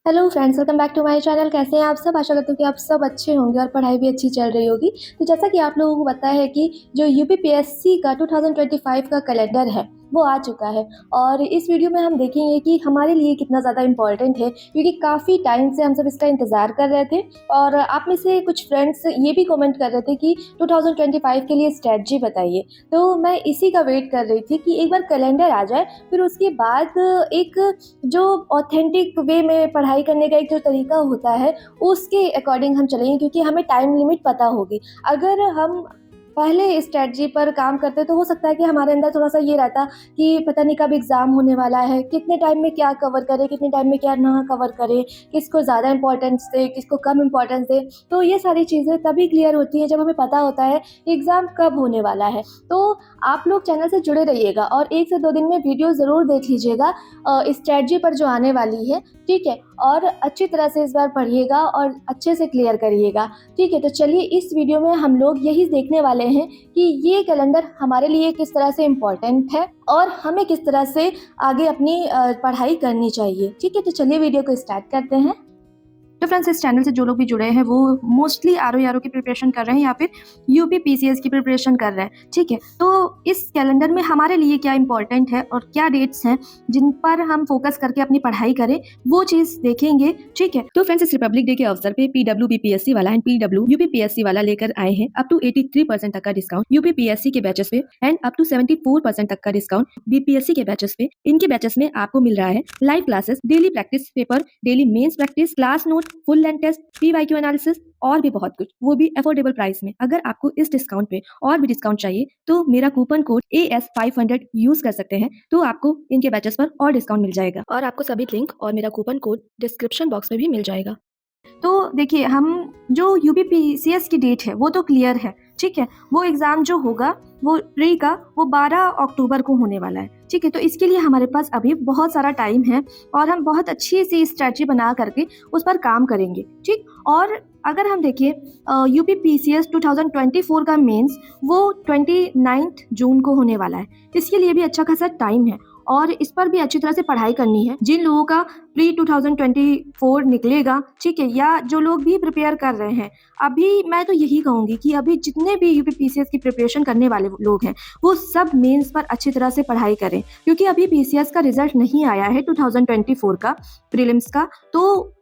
Hello friends, welcome back to my channel. कैसे हैं आप सब? आशा करती हूँ कि आप सब अच्छे होंगे और पढ़ाई भी अच्छी चल रही होगी। तो जैसा कि आप लोगों को पता है कि जो यूपीपीएससी का 2025 का कैलेंडर है वो आ चुका है और इस वीडियो में हम देखेंगे कि हमारे लिए कितना ज़्यादा इम्पॉर्टेंट है, क्योंकि काफ़ी टाइम से हम सब इसका इंतज़ार कर रहे थे। और आप में से कुछ फ्रेंड्स ये भी कमेंट कर रहे थे कि 2025 के लिए स्ट्रेटजी बताइए। तो मैं इसी का वेट कर रही थी कि एक बार कैलेंडर आ जाए, फिर उसके बाद एक जो ऑथेंटिक वे में पढ़ाई करने का एक जो तरीका होता है उसके अकॉर्डिंग हम चलेंगे, क्योंकि हमें टाइम लिमिट पता होगी। अगर हम पहले स्ट्रेटजी पर काम करते तो हो सकता है कि हमारे अंदर थोड़ा-सा ये रहता कि पता नहीं कब एग्ज़ाम होने वाला है, कितने टाइम में क्या कवर करें, कितने टाइम में क्या ना कवर करें, किसको ज़्यादा इम्पोर्टेंस दें, किसको कम इम्पोर्टेंस दें। तो ये सारी चीज़ें तभी क्लियर होती हैं जब हमें पता होता है कि एग्ज़ाम कब होने वाला है। तो आप लोग चैनल से जुड़े रहिएगा और 1 से 2 दिन में वीडियो ज़रूर देख लीजिएगा स्ट्रेटजी पर जो आने वाली है, ठीक है? और अच्छी तरह से इस बार पढ़िएगा और अच्छे से क्लियर करिएगा, ठीक है? तो चलिए इस वीडियो में हम लोग यही देखने वाले हैं कि ये कैलेंडर हमारे लिए किस तरह से इम्पोर्टेंट है और हमें किस तरह से आगे अपनी पढ़ाई करनी चाहिए, ठीक है? तो चलिए वीडियो को स्टार्ट करते हैं। तो फ्रेंड्स, इस चैनल से जो लोग भी जुड़े हैं वो मोस्टली आरओ की प्रिपरेशन कर रहे हैं या फिर यूपी पीसीएस की प्रिपरेशन कर रहे हैं, ठीक है। तो इस कैलेंडर में हमारे लिए क्या इंपॉर्टेंट है और क्या डेट्स हैं जिन पर हम फोकस करके अपनी पढ़ाई करें, वो चीज देखेंगे, ठीक है। तो फ्रेंड्स, इस रिपब्लिक डे के अवसर पे पीडब्ल्यू बीपीएससी वाला एंड पीडब्ल्यू यूपीपीएससी वाला लेकर आए हैं अप टू 83% तक का डिस्काउंट यूपीपीएससी के बैचेस पे एंड अप टू 74% तक का डिस्काउंट बीपीएससी के बैचेस पे। इनके बैचेस में आपको मिल रहा है live classes, daily practice paper, daily mains practice, class note, full length test, PYQ analysis और भी बहुत कुछ, वो भी अफोर्डेबल प्राइस में। अगर आपको इस डिस्काउंट पे और भी डिस्काउंट चाहिए तो मेरा कूपन कोड AS500 यूज कर सकते हैं, तो आपको इनके बैचेस पर और डिस्काउंट मिल जाएगा और आपको सभी लिंक और मेरा कूपन कोड डिस्क्रिप्शन बॉक्स में भी मिल जाएगा। तो देखिए, हम जो यूपीपीसीएस की डेट है वो तो क्लियर है, ठीक है। वो एग्जाम जो होगा वो प्री का वो 12 अक्टूबर को होने वाला है, ठीक है। तो इसके लिए हमारे पास अभी बहुत सारा टाइम है और हम बहुत अच्छी सी स्ट्रेटजी बना करके उस पर काम करेंगे, ठीक। और अगर हम देखिए यूपीपीसीएस 2024 का मेंस वो 29 जून को होने वाला है। इसके लिए भी अच्छा खासा टाइम है और इस पर भी अच्छी तरह से पढ़ाई करनी है। जिन लोगों का प्री 2024 निकलेगा, ठीक है, या जो लोग भी प्रिपेयर कर रहे हैं, अभी मैं तो यही कहूँगी कि अभी जितने भी यूपीपीसीएस की प्रिपरेशन करने वाले लोग हैं वो सब मेंस पर अच्छी तरह से पढ़ाई करें, क्योंकि अभी पीसीएस का रिजल्ट नहीं आया है 2024 का, प्रीलिम्स का। तो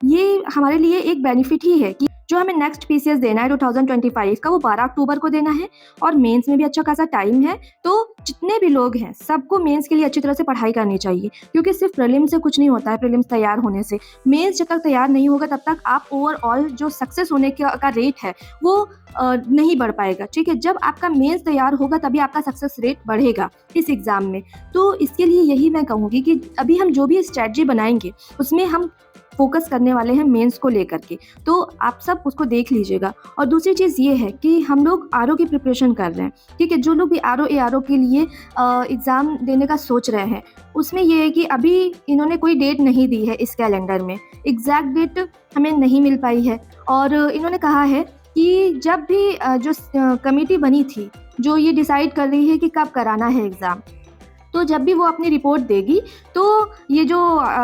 ये हमारे लिए एक बेनिफिट ही है कि जो हमें नेक्स्ट पीसीएस देना है 2025 का वो 12 अक्टूबर को देना है और मेंस में भी अच्छा खासा टाइम है। तो जितने भी लोग हैं सबको मेंस के लिए अच्छी तरह से पढ़ाई करनी चाहिए, क्योंकि सिर्फ प्रीलिम्स से कुछ नहीं होता है। प्रीलिम्स तैयार होने से, मेंस जब तक तैयार नहीं होगा तब तक आप ओवरऑल जो सक्सेस होने का रेट है वो नहीं बढ़ पाएगा, ठीक है। जब आपका मेंस तैयार होगा तभी आपका सक्सेस रेट बढ़ेगा इस एग्जाम में। तो इसके लिए यही मैं कहूँगी कि अभी हम जो भी स्ट्रेटजी बनाएंगे उसमें हम फोकस करने वाले हैं मेंस को लेकर के, तो आप सब उसको देख लीजिएगा। और दूसरी चीज़ ये है कि हम लोग आरओ की प्रिपरेशन कर रहे हैं, ठीक है। जो लोग भी आरओ के लिए एग्ज़ाम देने का सोच रहे हैं, उसमें ये है कि अभी इन्होंने कोई डेट नहीं दी है इस कैलेंडर में, एग्जैक्ट डेट हमें नहीं मिल पाई है। और इन्होंने कहा है कि जब भी जो कमेटी बनी थी जो ये डिसाइड कर रही है कि कब कराना है एग्ज़ाम, तो जब भी वो अपनी रिपोर्ट देगी तो ये जो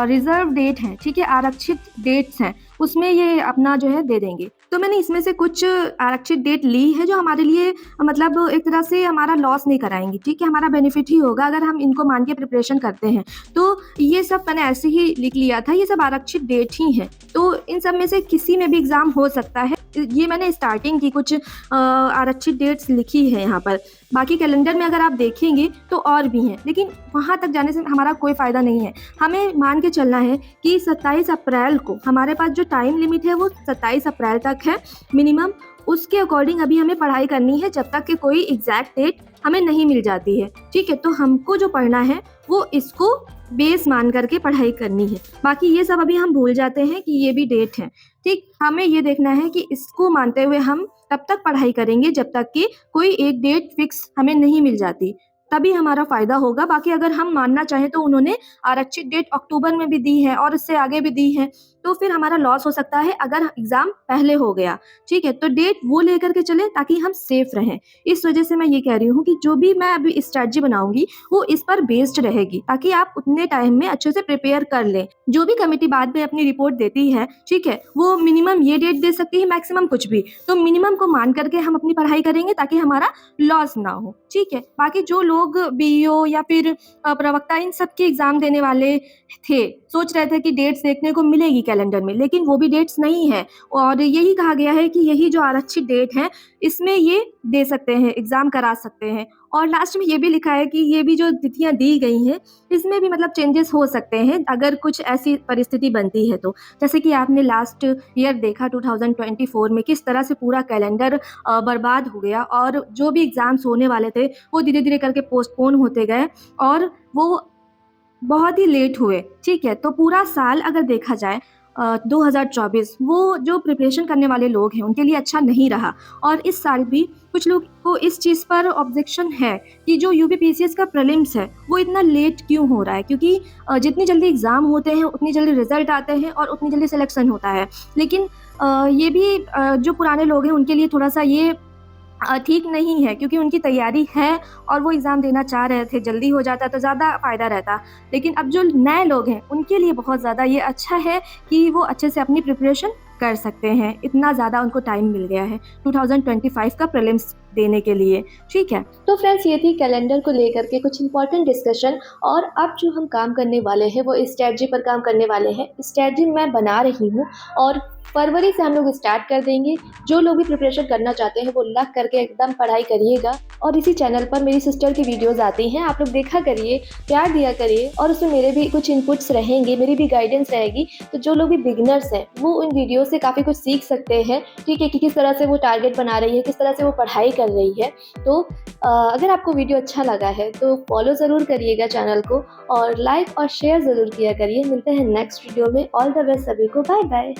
रिजर्व डेट है, ठीक है, आरक्षित डेट्स हैं, उसमें ये अपना जो है दे देंगे। तो मैंने इसमें से कुछ आरक्षित डेट ली है जो हमारे लिए मतलब एक तरह से हमारा लॉस नहीं कराएंगी, ठीक है, हमारा बेनिफिट ही होगा अगर हम इनको मान के प्रिपरेशन करते हैं। तो ये सब मैंने ऐसे ही लिख लिया था, ये सब आरक्षित डेट ही हैं, तो इन सब में से किसी में भी एग्जाम हो सकता है। ये मैंने स्टार्टिंग की कुछ आरक्षित डेट्स लिखी है यहाँ पर। बाकी कैलेंडर में अगर आप देखेंगे तो और भी हैं, लेकिन वहाँ तक जाने से हमारा कोई फ़ायदा नहीं है। हमें मान के चलना है कि 27 अप्रैल को हमारे पास जो टाइम लिमिट है वो 27 अप्रैल तक है मिनिमम। उसके अकॉर्डिंग अभी हमें पढ़ाई करनी है जब तक कि कोई एग्जैक्ट डेट हमें नहीं मिल जाती है, ठीक है। तो हमको जो पढ़ना है वो इसको बेस मान करके पढ़ाई करनी है। बाकी ये सब अभी हम भूल जाते हैं कि ये भी डेट है, ठीक। हमें ये देखना है कि इसको मानते हुए हम तब तक पढ़ाई करेंगे जब तक कि कोई एक डेट फिक्स हमें नहीं मिल जाती, तभी हमारा फायदा होगा। बाकी अगर हम मानना चाहें तो उन्होंने आरक्षित डेट अक्टूबर में भी दी है और इससे आगे भी दी है, तो फिर हमारा लॉस हो सकता है अगर एग्ज़ाम पहले हो गया, ठीक है? तो डेट वो लेकर के चलें ताकि हम सेफ रहें। इस वजह से मैं ये कह रही हूँ कि जो भी मैं अभी स्ट्रैटेजी बनाऊँगी वो इस पर बेस्ड रहेगी ताकि आप उतने टाइम में अच्छे से प्रिपेयर कर लें। जो भी कमिटी बाद में अपनी रिपोर्ट देती है, ठीक है? वो मिनिमम ये डेट दे सकती है, मैक्सिमम कुछ भी। तो मिनिमम को मान करके हम अपनी पढ़ाई करेंगे ताकि हमारा लॉस ना हो, ठीक है? बाकी जो लोग बीईओ या फिर प्रवक्ता इन सब के एग्ज़ाम देने वाले थे, सोच रहे थे कि डेट्स देखने को मिलेगी कैलेंडर में, लेकिन वो भी डेट्स नहीं है और यही कहा गया है कि यही जो आरक्षित डेट है, इसमें ये दे सकते हैं, एग्ज़ाम करा सकते हैं और लास्ट में ये भी लिखा है कि ये भी जो तिथियाँ दी गई हैं, इसमें भी मतलब चेंजेस हो सकते हैं अगर कुछ ऐसी परिस्थिति बनती है तो। जैसे कि आपने लास्ट ईयर देखा 2024 में किस तरह से पूरा कैलेंडर बर्बाद हो गया और जो भी एग्ज़ाम्स होने वाले थे, वो धीरे-धीरे करके पोस्टपोन होते गए और वो बहुत ही लेट हुए, ठीक है? तो पूरा साल अगर देखा जाए 2024 वो जो प्रिपरेशन करने वाले लोग हैं, उनके लिए अच्छा नहीं रहा और इस साल भी कुछ लोग को इस चीज़ पर ऑब्जेक्शन है कि जो यूपीपीसीएस का प्रीलिम्स है, वो इतना लेट क्यों हो रहा है? क्योंकि जितनी जल्दी एग्ज़ाम होते हैं, उतनी जल्दी रिज़ल्ट आते हैं और उतनी जल्दी सिलेक्शन होता है। लेकिन ये भी जो पुराने लोग हैं, उनके लिए थोड़ा-सा ये ठीक नहीं है क्योंकि उनकी तैयारी है और वो एग्ज़ाम देना चाह रहे थे, जल्दी हो जाता तो ज़्यादा फ़ायदा रहता। लेकिन अब जो नए लोग हैं, उनके लिए बहुत ज़्यादा ये अच्छा है कि वो अच्छे से अपनी प्रिपरेशन कर सकते हैं, इतना ज़्यादा उनको टाइम मिल गया है 2025 का प्रीलिम्स देने के लिए, ठीक है? तो फ्रेंड्स ये थी कैलेंडर को लेकर के कुछ इंपॉर्टेंट डिस्कशन और अब जो हम काम करने वाले हैं वो स्ट्रैटेजी पर काम करने वाले हैं। स्ट्रैटेजी मैं बना रही हूँ और फरवरी से हम लोग स्टार्ट कर देंगे। जो लोग भी प्रिपरेशन करना चाहते हैं वो लग करके एकदम पढ़ाई करिएगा और इसी चैनल पर मेरी सिस्टर की वीडियोज़ आती हैं, आप लोग देखा करिए, प्यार दिया करिए और उसमें मेरे भी कुछ इनपुट्स रहेंगे, मेरी भी गाइडेंस रहेगी। तो जो लोग भी बिगिनर्स हैं वो इन वीडियो से काफ़ी कुछ सीख सकते हैं, ठीक है? कि किस तरह से वो टारगेट बना रही है, किस तरह से वो पढ़ाई कर रही है। तो अगर आपको वीडियो अच्छा लगा है तो फॉलो ज़रूर करिएगा चैनल को और लाइक और शेयर ज़रूर किया करिए। मिलते हैं नेक्स्ट वीडियो में। ऑल द बेस्ट सभी को, बाय बाय।